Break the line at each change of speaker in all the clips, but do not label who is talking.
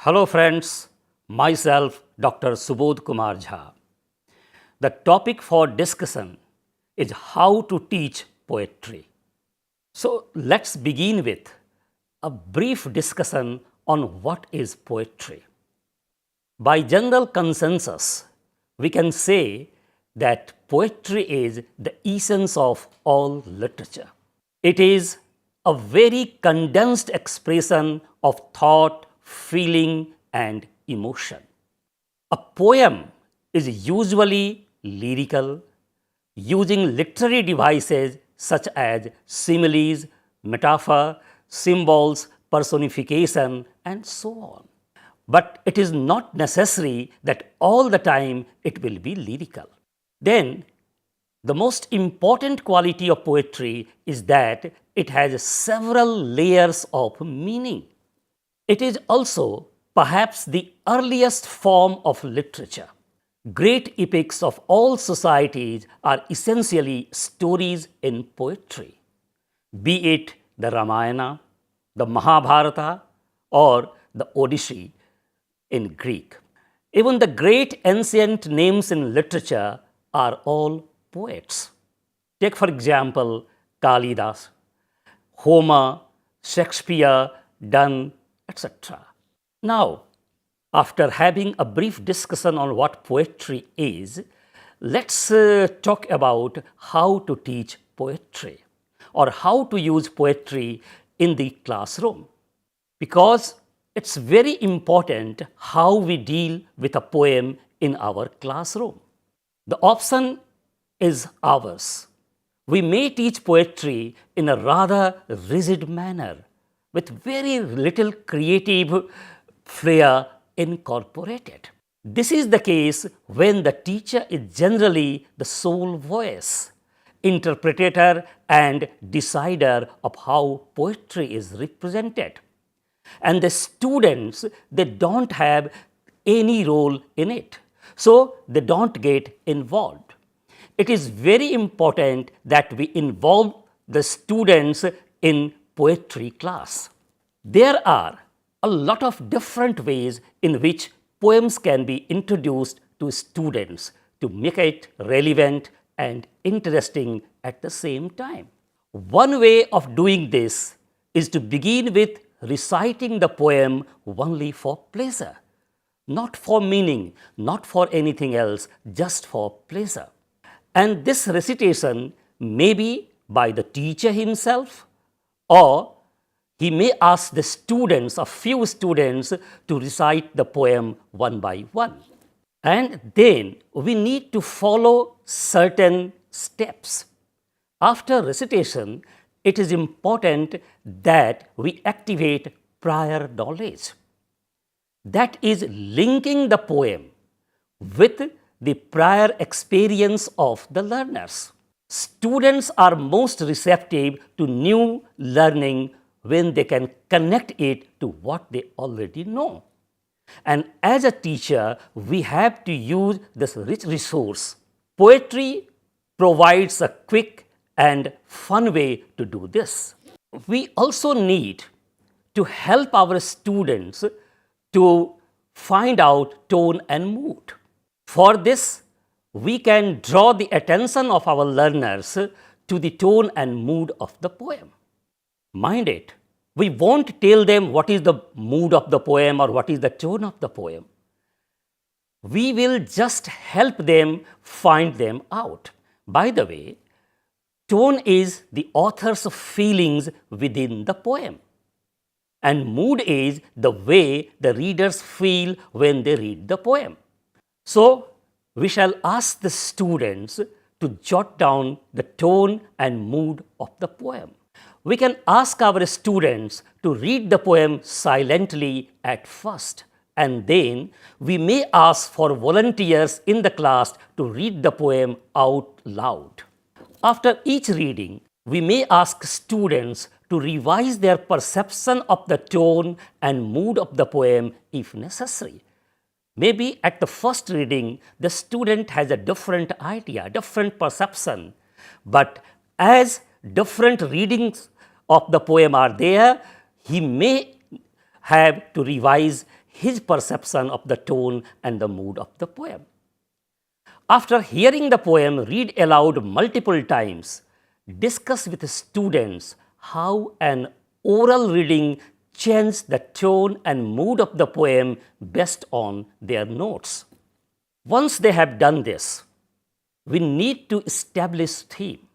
Hello friends, myself Dr. SUBODH. The topic for discussion is how to teach poetry. So let's begin with a brief discussion on what is poetry. By general consensus, we can say that poetry is the essence of all literature. It is a very condensed expression of thought, feeling, and emotion. A poem is usually lyrical, using literary devices such as similes, metaphor, symbols, personification, and so on. But it is not necessary that all the time it will be lyrical. Then, the most important quality of poetry is that it has several layers of meaning. It is also perhaps the earliest form of literature. Great epics of all societies are essentially stories in poetry, be it the Ramayana, the Mahabharata, or the Odyssey in Greek. Even the great ancient names in literature are all poets. Take, for example, Kalidas, Homer, Shakespeare, Donne, etc. Now, after having a brief discussion on what poetry is, let's talk about how to teach poetry or how to use poetry in the classroom. Because it's very important how we deal with a poem in our classroom. The option is ours. We may teach poetry in a rather rigid manner with very little creative flair incorporated. This is the case when the teacher is generally the sole voice, interpreter, and decider of how poetry is represented. And the students, they don't have any role in it, so they don't get involved. It is very important that we involve the students in poetry class. There are a lot of different ways in which poems can be introduced to students to make it relevant and interesting at the same time. One way of doing this is to begin with reciting the poem only for pleasure, not for meaning, not for anything else, just for pleasure. And this recitation may be by the teacher himself, or he may ask the students, a few students, to recite the poem one by one. And then we need to follow certain steps. After recitation, it is important that we activate prior knowledge. That is linking the poem with the prior experience of the learners. Students are most receptive to new learning when they can connect it to what they already know. And as a teacher, we have to use this rich resource. Poetry provides a quick and fun way to do this. We also need to help our students to find out tone and mood. For this, we can draw the attention of our learners to the tone and mood of the poem. Mind it, we won't tell them what is the mood of the poem or what is the tone of the poem. We will just help them find them out. By the way, tone is the author's feelings within the poem, and mood is the way the readers feel when they read the poem. So, we shall ask the students to jot down the tone and mood of the poem. We can ask our students to read the poem silently at first, and then we may ask for volunteers in the class to read the poem out loud. After each reading, we may ask students to revise their perception of the tone and mood of the poem if necessary. Maybe at the first reading, the student has a different idea, different perception, but as different readings of the poem are there, he may have to revise his perception of the tone and the mood of the poem. After hearing the poem read aloud multiple times, discuss with students how an oral reading changed the tone and mood of the poem based on their notes. Once they have done this, we need to establish theme,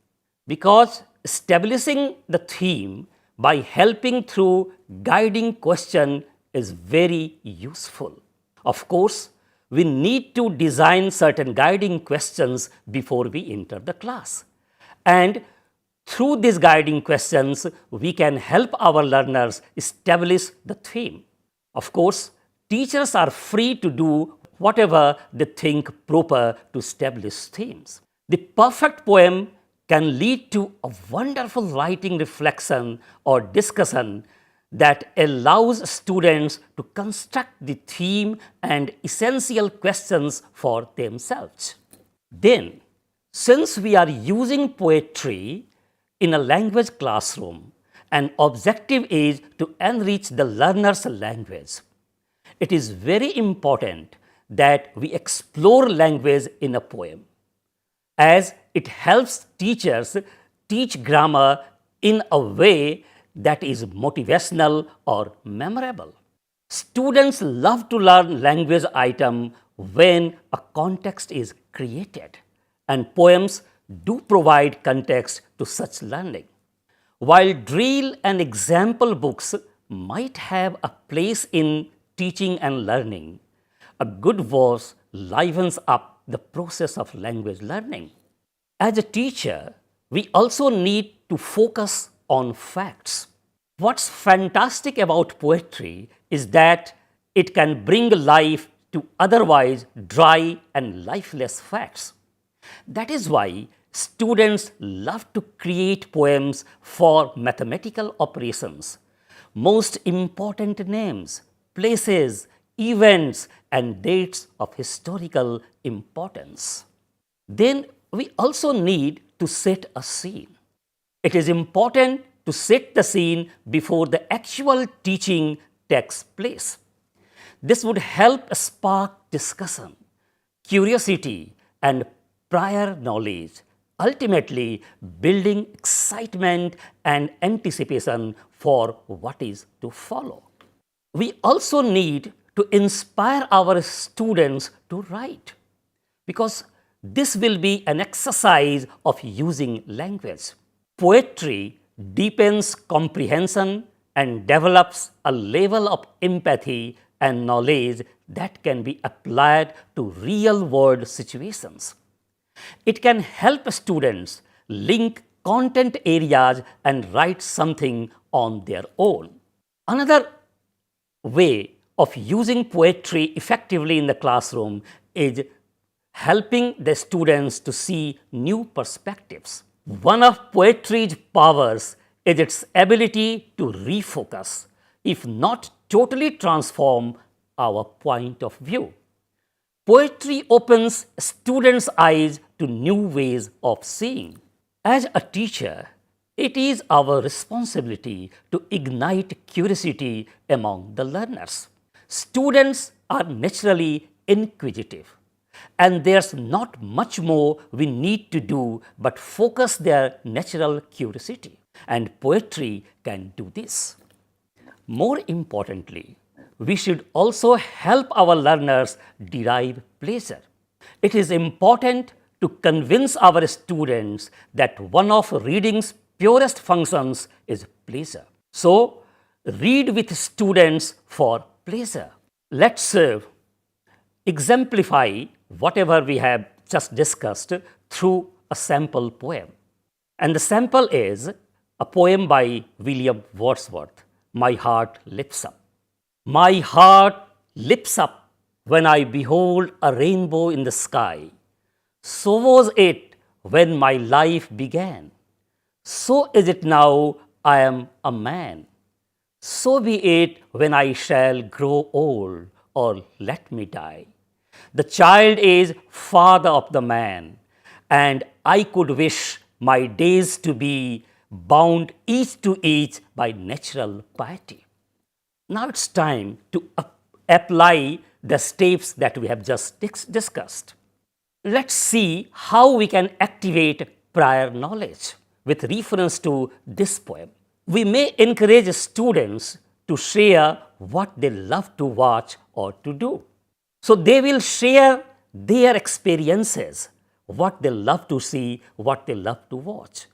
because establishing the theme by helping through guiding question is very useful. Of course, we need to design certain guiding questions before we enter the class. And through these guiding questions, we can help our learners establish the theme. Of course, teachers are free to do whatever they think proper to establish themes. The perfect poem can lead to a wonderful writing reflection or discussion that allows students to construct the theme and essential questions for themselves. Then, since we are using poetry in a language classroom, an objective is to enrich the learner's language. It is very important that we explore language in a poem, as it helps teachers teach grammar in a way that is motivational or memorable. Students love to learn language item when a context is created, and poems do provide context to such learning. While drill and example books might have a place in teaching and learning, a good verse livens up the process of language learning. As a teacher, we also need to focus on facts. What's fantastic about poetry is that it can bring life to otherwise dry and lifeless facts. That is why students love to create poems for mathematical operations, most important names, places, events, and dates of historical importance. Then we also need to set a scene. It is important to set the scene before the actual teaching takes place. This would help spark discussion, curiosity, and prior knowledge, ultimately building excitement and anticipation for what is to follow. We also need to inspire our students to write, because this will be an exercise of using language. Poetry deepens comprehension and develops a level of empathy and knowledge that can be applied to real-world situations. It can help students link content areas and write something on their own. Another way of using poetry effectively in the classroom is helping the students to see new perspectives. One of poetry's powers is its ability to refocus, if not totally transform, our point of view. Poetry opens students' eyes to new ways of seeing. As a teacher, it is our responsibility to ignite curiosity among the learners. Students are naturally inquisitive, and there's not much more we need to do but focus their natural curiosity, and poetry can do this. More importantly, we should also help our learners derive pleasure. It is important to convince our students that one of reading's purest functions is pleasure. So, read with students for pleasure. Let's exemplify whatever we have just discussed through a sample poem. And the sample is a poem by William Wordsworth, My Heart Lifts Up. My heart lifts up when I behold a rainbow in the sky. So was it when my life began. So is it now I am a man. So be it when I shall grow old, or let me die. The child is father of the man, and I could wish my days to be bound each to each by natural piety. Now it's time to apply the steps that we have just discussed. Let's see how we can activate prior knowledge with reference to this poem. We may encourage students to share what they love to watch or to do. So they will share their experiences, what they love to see, what they love to watch.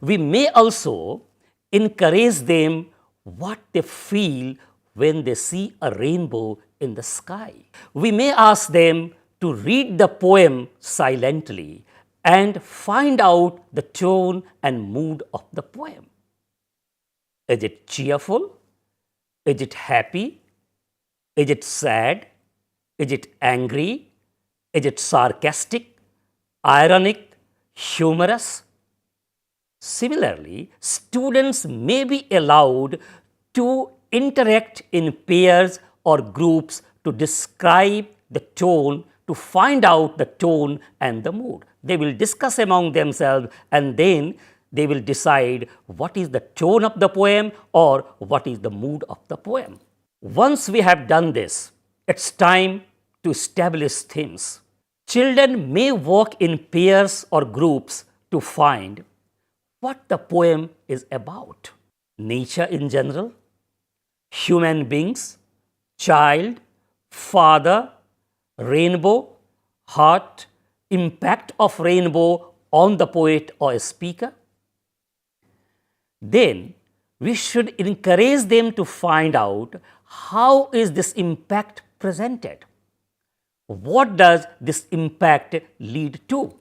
We may also encourage them what they feel when they see a rainbow in the sky. We may ask them to read the poem silently and find out the tone and mood of the poem. Is it cheerful? Is it happy? Is it sad? Is it angry? Is it sarcastic, ironic, humorous? Similarly, students may be allowed to interact in pairs or groups to describe the tone, to find out the tone and the mood. They will discuss among themselves and then they will decide what is the tone of the poem or what is the mood of the poem. Once we have done this, it's time to establish themes. Children may work in pairs or groups to find what the poem is about. Nature in general, human beings, child, father, rainbow, heart, impact of rainbow on the poet or speaker. Then we should encourage them to find out how is this impact presented. What does this impact lead to?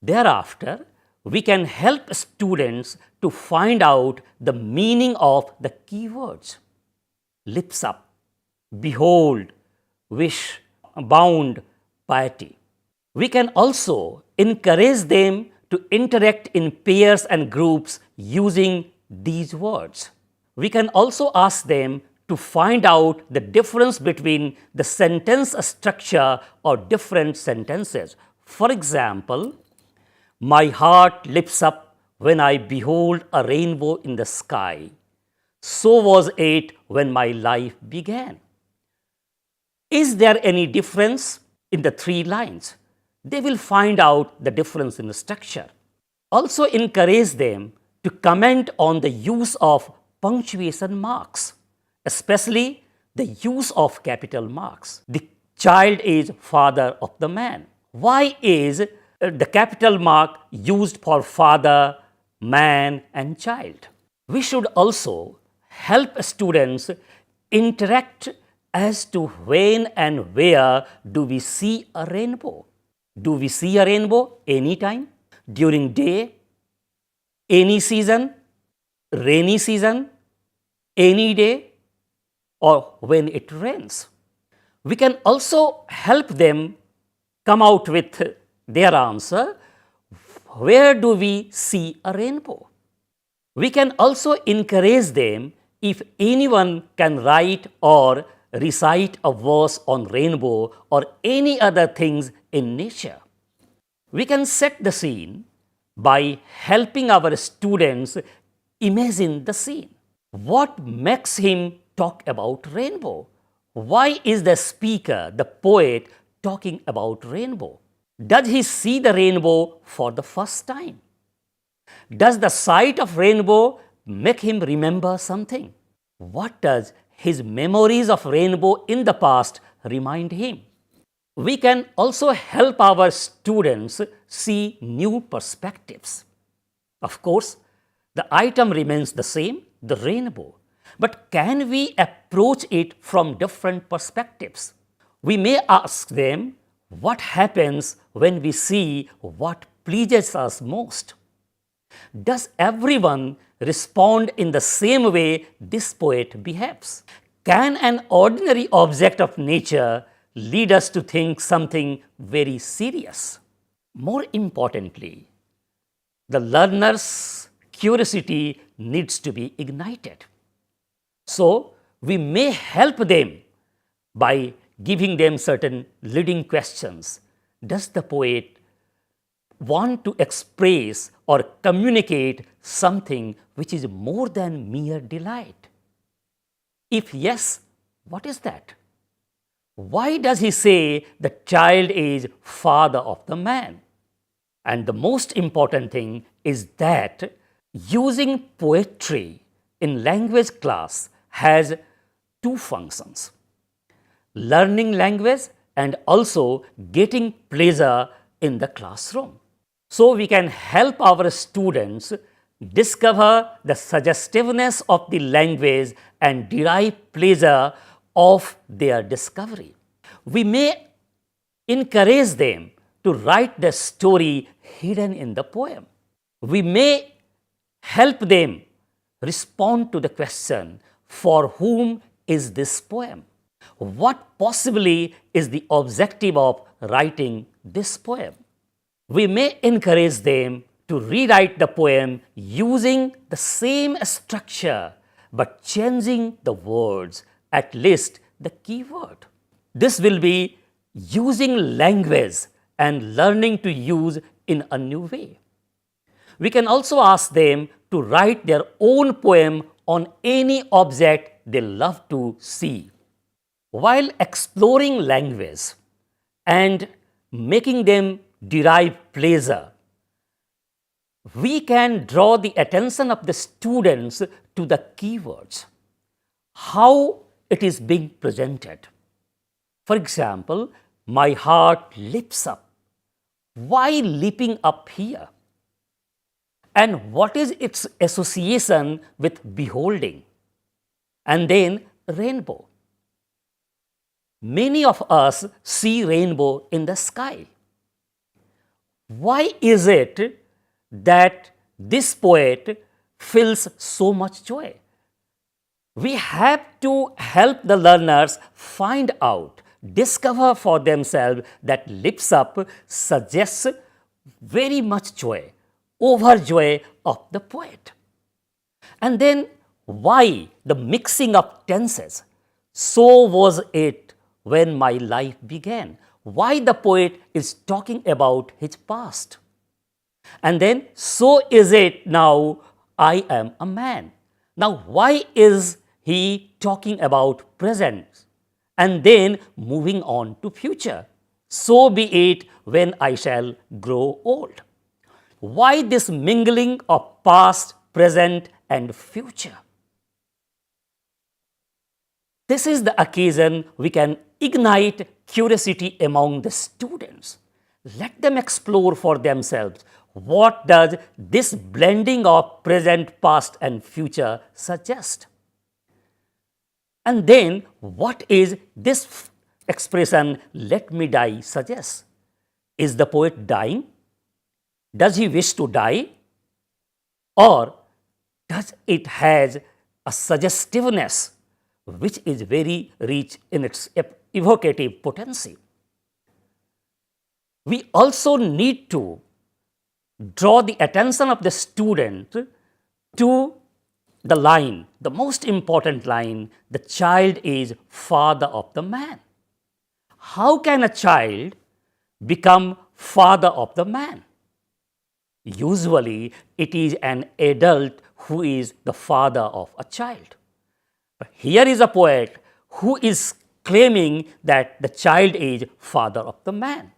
Thereafter, we can help students to find out the meaning of the keywords. Lips up, behold, wish, bound, piety. We can also encourage them to interact in pairs and groups using these words. We can also ask them to find out the difference between the sentence structure or different sentences. For example, my heart lifts up when I behold a rainbow in the sky. So was it when my life began. Is there any difference in the three lines? They will find out the difference in the structure. Also encourage them to comment on the use of punctuation marks, especially the use of capital marks. The child is father of the man. Why is the capital mark used for father, man and child? We should also help students interact as to when and where do we see a rainbow. Do we see a rainbow anytime? During day, any season, rainy season, any day, or when it rains? We can also help them come out with their answer. Where do we see a rainbow? We can also encourage them if anyone can write or recite a verse on rainbow or any other things in nature. We can set the scene by helping our students imagine the scene. What makes him talk about rainbow? Why is the speaker, the poet, talking about rainbow? Does he see the rainbow for the first time? Does the sight of rainbow make him remember something? What does his memories of rainbow in the past remind him? We can also help our students see new perspectives. Of course, the item remains the same, the rainbow, but can we approach it from different perspectives? We may ask them what happens when we see what pleases us most. Does everyone respond in the same way this poet behaves? Can an ordinary object of nature lead us to think something very serious? More importantly, the learner's curiosity needs to be ignited. So, we may help them by giving them certain leading questions. Does the poet want to express or communicate something which is more than mere delight? If yes, what is that? Why does he say the child is father of the man? And the most important thing is that using poetry in language class has two functions: learning language and also getting pleasure in the classroom. So we can help our students discover the suggestiveness of the language and derive pleasure of their discovery. We may encourage them to write the story hidden in the poem. We may help them respond to the question, for whom is this poem? What possibly is the objective of writing this poem? We may encourage them to rewrite the poem using the same structure but changing the words, at least the keyword. This will be using language and learning to use in a new way. We can also ask them to write their own poem on any object they love to see. While exploring language and making them derive pleasure, we can draw the attention of the students to the keywords, how it is being presented. For example, my heart leaps up. Why leaping up here? And what is its association with beholding? And then rainbow. Many of us see rainbow in the sky. Why is it that this poet feels so much joy? We have to help the learners find out, discover for themselves that lips up suggests very much joy, overjoy of the poet. And then why the mixing of tenses? So was it when my life began. Why the poet is talking about his past. And then, so is it now I am a man. Now, why is he talking about present? And then moving on to future. So be it when I shall grow old. Why this mingling of past, present and future? This is the occasion we can ignite curiosity among the students. Let them explore for themselves. What does this blending of present, past and future suggest? And then what is this expression, let me die, suggest? Is the poet dying? Does he wish to die? Or does it has a suggestiveness which is very rich in its evocative potency? We also need to draw the attention of the student to the line, the most important line, the child is father of the man. How can a child become father of the man? Usually, it is an adult who is the father of a child. But here is a poet who is claiming that the child is father of the man.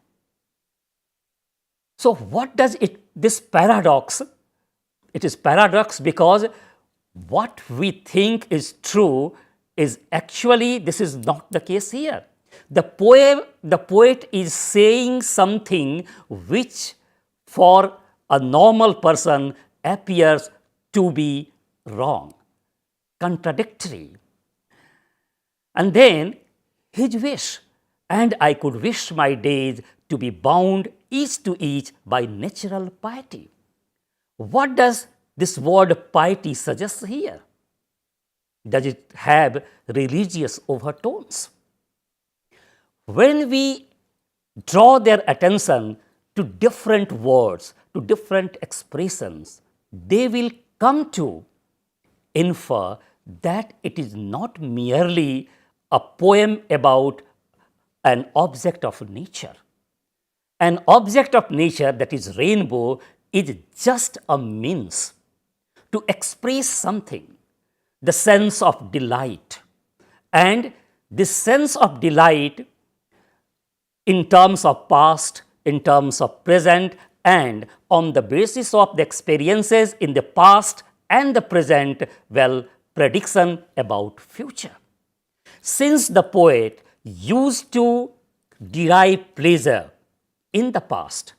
So, what does this paradox? It is paradox because what we think is true is actually this is not the case here. The poet is saying something which for a normal person appears to be wrong, contradictory. And then his wish, and I could wish my days to be bound each to each by natural piety. What does this word piety suggest here? Does it have religious overtones? When we draw their attention to different words, to different expressions, they will come to infer that it is not merely a poem about an object of nature. An object of nature, that is rainbow, is just a means to express something, the sense of delight. And this sense of delight in terms of past, in terms of present, and on the basis of the experiences in the past and the present, well, prediction about future. Since the poet used to derive pleasure in the past,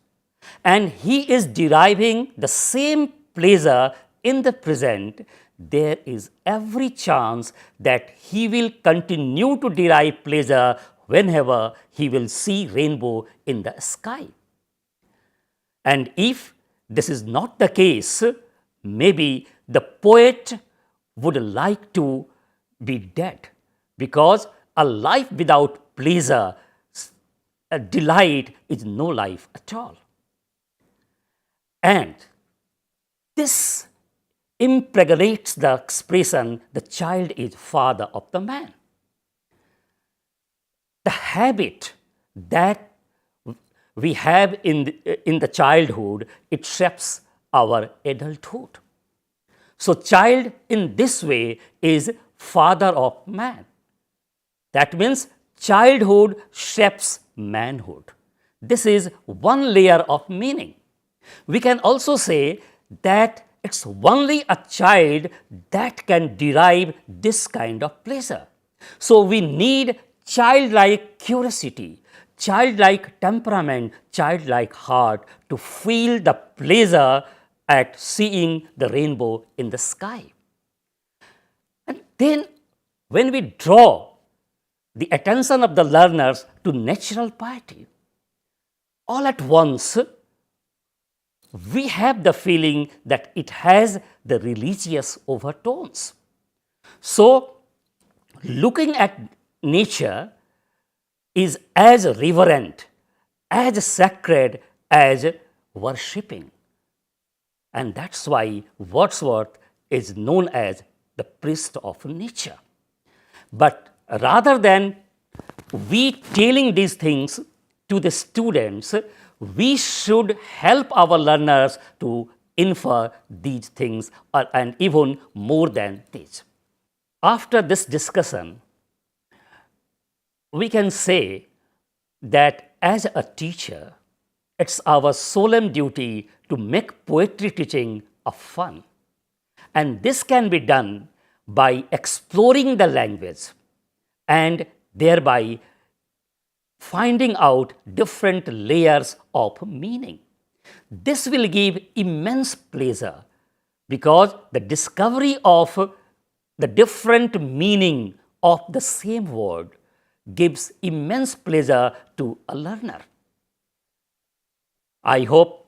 and he is deriving the same pleasure in the present, there is every chance that he will continue to derive pleasure whenever he will see rainbow in the sky. And if this is not the case, maybe the poet would like to be dead, because a life without pleasure, a delight, is no life at all. And this impregnates the expression, the child is father of the man. The habit that we have in the childhood, it shapes our adulthood. So child in this way is father of man. That means childhood shapes manhood. This is one layer of meaning. We can also say that it's only a child that can derive this kind of pleasure. So we need childlike curiosity, childlike temperament, childlike heart to feel the pleasure at seeing the rainbow in the sky. And then when we draw the attention of the learners to natural piety, all at once we have the feeling that it has the religious overtones. So looking at nature is as reverent, as sacred as worshipping. And that's why Wordsworth is known as the priest of nature. But rather than we telling these things to the students, we should help our learners to infer these things and even more than this. After this discussion, we can say that as a teacher, it's our solemn duty to make poetry teaching a fun. And this can be done by exploring the language and thereby finding out different layers of meaning. This will give immense pleasure because the discovery of the different meaning of the same word gives immense pleasure to a learner. I hope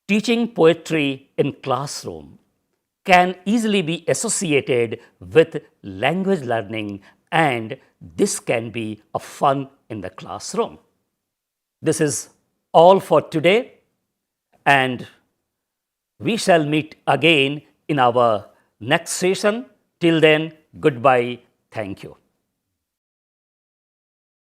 teaching poetry in classroom can easily be associated with language learning, and this can be a fun in the classroom. This is all for today, and we shall meet again in our next session. Till then, goodbye. Thank you.